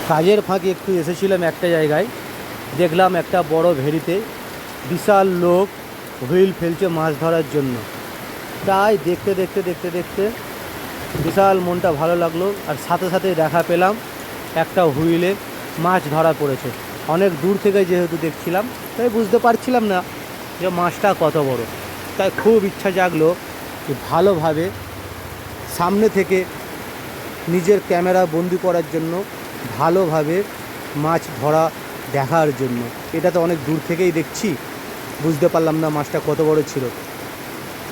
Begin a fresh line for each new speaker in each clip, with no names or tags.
কাজের ফাঁকে একটু এসেছিলাম একটা জায়গায়, দেখলাম একটা বড় ভেড়িতে বিশাল লোক হুইল ফেলছে মাছ ধরার জন্য। তাই দেখতে দেখতে দেখতে দেখতে বিশাল মনটা ভালো লাগলো, আর সাথে সাথে দেখা পেলাম একটা হুইলে মাছ ধরা পড়েছে। অনেক দূর থেকে যেহেতু দেখছিলাম, তাই বুঝতে পারছিলাম না যে মাছটা কত বড়। তাই খুব ইচ্ছা জাগলো যে ভালোভাবে সামনে থেকে নিজের ক্যামেরা বন্দি করার জন্য, ভালোভাবে মাছ ধরা দেখার জন্য। এটা তো অনেক দূর থেকেই দেখছি, বুঝতে পারলাম না মাছটা কত বড় ছিল।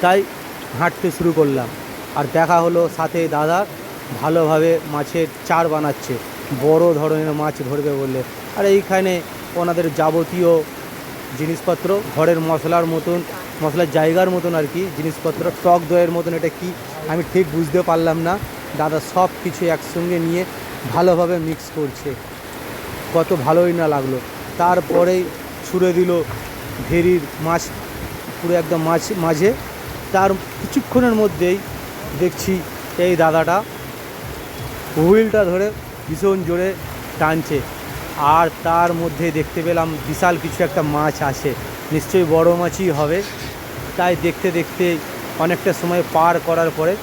তাই হাঁটতে শুরু করলাম, আর দেখা হলো সাথে দাদা ভালোভাবে মাছের চার বানাচ্ছে, বড় ধরনের মাছ ধরবে বলে। আর এইখানে ওনাদের যাবতীয় জিনিসপত্র, ঘরের মশলার মতন, মশলার জায়গার মতন আর কি জিনিসপত্র, টক দইয়ের মতন, এটা কি আমি ঠিক বুঝতে পারলাম না। দাদা সব কিছু একসঙ্গে নিয়ে ভালোভাবে মিক্স করছে, কত ভালোই না লাগলো। তারপরেই ছুঁড়ে দিল ভেরির মাছ, পুরো একদম মাঝে। তার কিছুক্ষণের মধ্যেই দেখছি এই দাদাটা হুইলটা ধরে ভীষণ জোরে টানছে, আর তার মধ্যে দেখতে পেলাম বিশাল কিছু একটা মাছ আসে, নিশ্চয়ই বড় মাছই হবে। তাই দেখতে দেখতে অনেকটা সময় পার করার পরে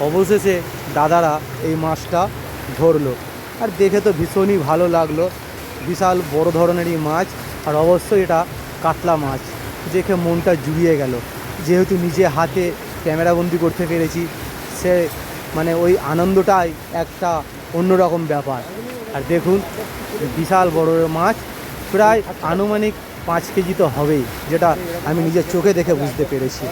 অবশেষে দাদারা এই মাছটা ধরলো। আর দেখে তো ভীষণই ভালো লাগলো, বিশাল বড় ধরনেরই মাছ, আর অবশ্যই এটা কাতলা মাছ। দেখে মনটা জুড়িয়ে গেল, যেহেতু নিজে হাতে ক্যামেরাবন্দি করতে পেরেছি, সে মানে ওই আনন্দটাই একটা অন্যরকম ব্যাপার। আর দেখুন বিশাল বড় মাছ, প্রায় আনুমানিক 5 কেজি তো হবেই, যেটা আমি নিজের চোখে দেখে বুঝতে পেরেছি।